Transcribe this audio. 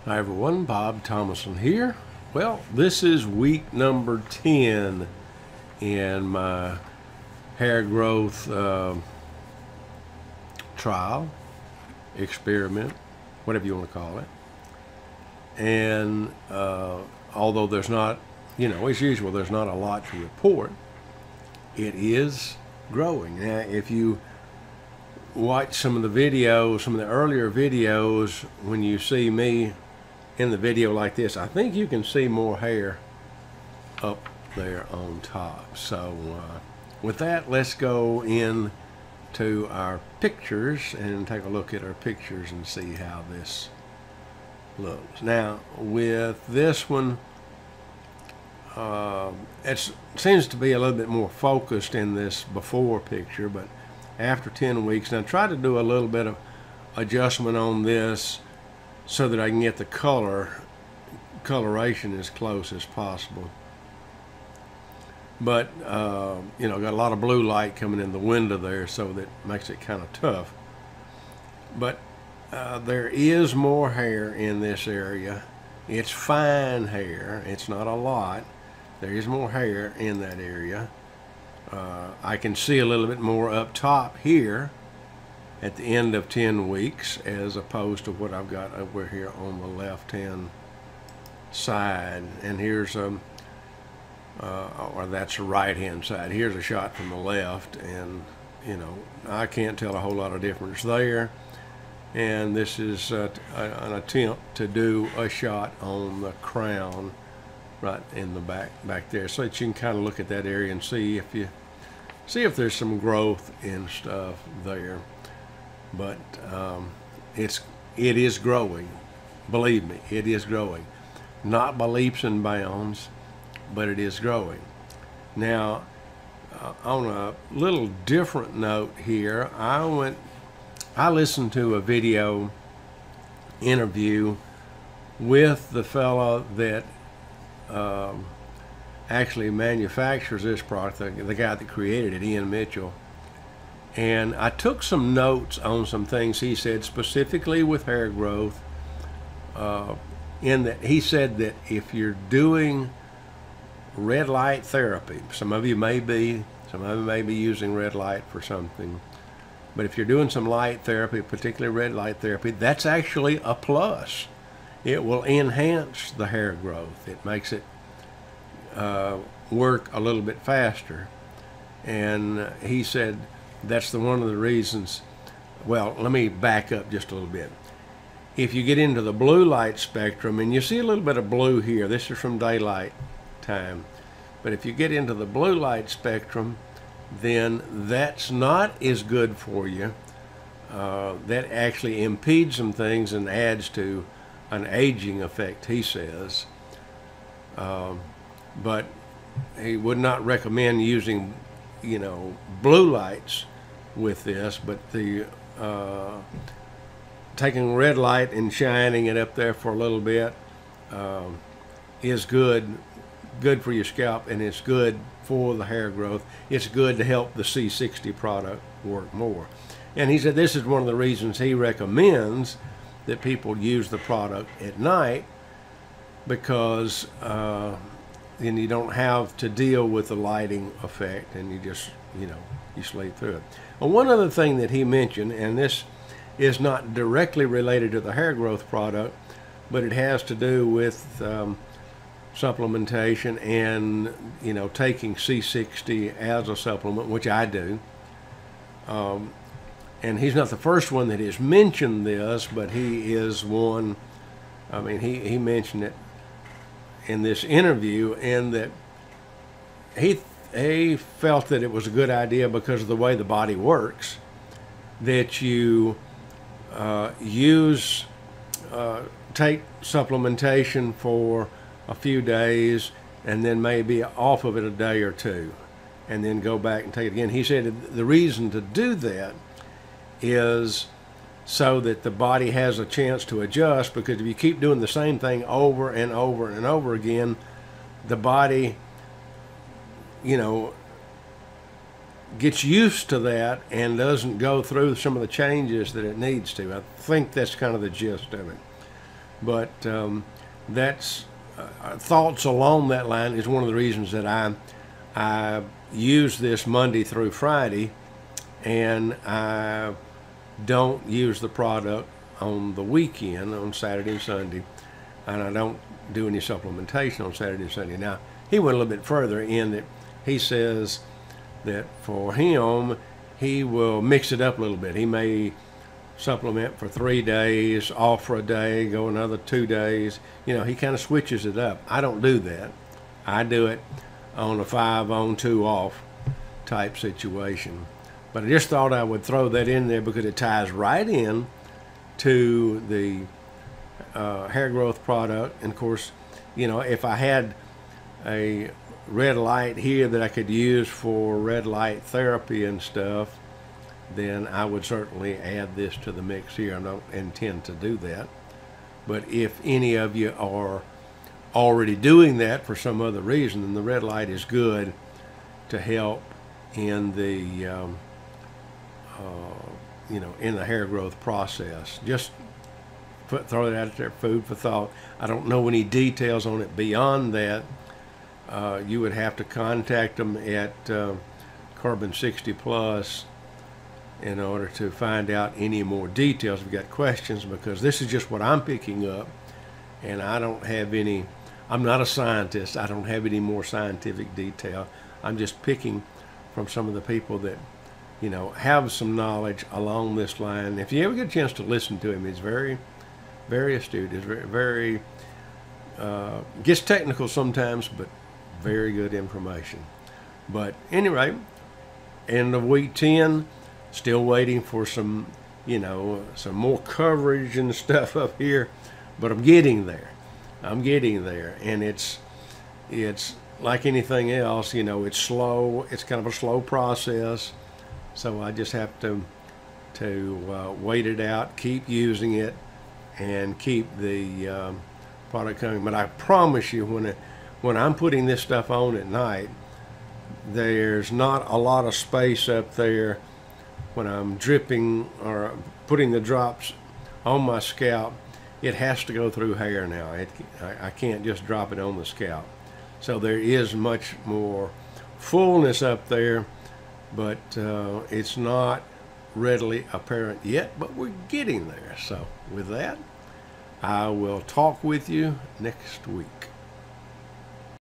Hi everyone, Bob Thomason here. Well, this is week number 10 in my hair growth trial, experiment, whatever you want to call it. And although there's not, as usual, there's not a lot to report, it is growing. Now, if you watch some of the earlier videos, when you see me in the video like this, I think you can see more hair up there on top. So with that, let's go in to our pictures and take a look at our pictures and see how this looks. Now with this one, it seems to be a little bit more focused in this before picture, but after 10 weeks, now try to do a little bit of adjustment on this so that I can get the coloration as close as possible. But got a lot of blue light coming in the window there, so that makes it kind of tough. But there is more hair in this area. It's fine hair. It's not a lot. There is more hair in that area. I can see a little bit more up top here at the end of 10 weeks as opposed to what I've got over here on the left hand side. And here's or that's the right hand side. Here's a shot from the left, and I can't tell a whole lot of difference there. And this is an attempt to do a shot on the crown right in the back there, so that you can kind of look at that area and see if there's some growth and stuff there. But it is growing. Believe me, it is growing. Not by leaps and bounds, but it is growing. Now, on a little different note here, I listened to a video interview with the fellow that actually manufactures this product, the guy that created it, Ian Mitchell. And I took some notes on some things he said specifically with hair growth, in that he said that if you're doing red light therapy, some of you may be using red light for something, but if you're doing some light therapy, particularly red light therapy, that's actually a plus. It will enhance the hair growth. It makes it work a little bit faster. And he said that's one of the reasons. Well, let me back up just a little bit. If you get into the blue light spectrum, and you see a little bit of blue here, this is from daylight time, but if you get into the blue light spectrum, then that's not as good for you. That actually impedes some things and adds to an aging effect, he says. But he would not recommend using, blue lights with this, but the taking red light and shining it up there for a little bit is good for your scalp, and it's good for the hair growth. It's good to help the C60 product work more. And he said this is one of the reasons he recommends that people use the product at night, because then you don't have to deal with the lighting effect, and you just, you sleep through it. Well, one other thing that he mentioned, and this is not directly related to the hair growth product, but it has to do with supplementation and, taking C60 as a supplement, which I do. And he's not the first one that has mentioned this, but he is one. I mean, he mentioned it in this interview, and that he felt that it was a good idea because of the way the body works, that you take supplementation for a few days and then maybe off of it a day or two, and then go back and take it again. He said the reason to do that is so that the body has a chance to adjust, because if you keep doing the same thing over and over and over again, the body, gets used to that and doesn't go through some of the changes that it needs to. I think that's kind of the gist of it. But that's thoughts along that line is one of the reasons that I use this Monday through Friday, and I don't use the product on the weekend, on Saturday and Sunday, and I don't do any supplementation on Saturday and Sunday. Now, he went a little bit further in that he says that for him, he will mix it up a little bit. He may supplement for 3 days, off for a day, go another 2 days. You know, he kind of switches it up. I don't do that. I do it on a 5 on 2 off type situation. But I just thought I would throw that in there because it ties right in to the hair growth product. And of course, you know, if I had a red light here that I could use for red light therapy and stuff, then I would certainly add this to the mix here. I don't intend to do that. But if any of you are already doing that for some other reason, then the red light is good to help in the you know, in the hair growth process. Just throw it out there, food for thought. I don't know any details on it beyond that. You would have to contact them at Carbon 60 Plus in order to find out any more details if you've got questions, because this is just what I'm picking up, and I don't have any, I'm not a scientist, I don't have any more scientific detail. I'm just picking from some of the people that, you know, have some knowledge along this line. If you ever get a chance to listen to him, he's very, very astute. He's very gets technical sometimes, but very good information. But anyway, end of week 10, still waiting for some, you know, some more coverage and stuff up here, but I'm getting there. I'm getting there, and it's like anything else, you know, it's slow. It's kind of a slow process, so I just have to wait it out, keep using it, and keep the product coming. But I promise you, when I'm putting this stuff on at night, there's not a lot of space up there when I'm dripping or putting the drops on my scalp. It has to go through hair now. I can't just drop it on the scalp. So there is much more fullness up there, but it's not readily apparent yet, but we're getting there. So with that, I will talk with you next week.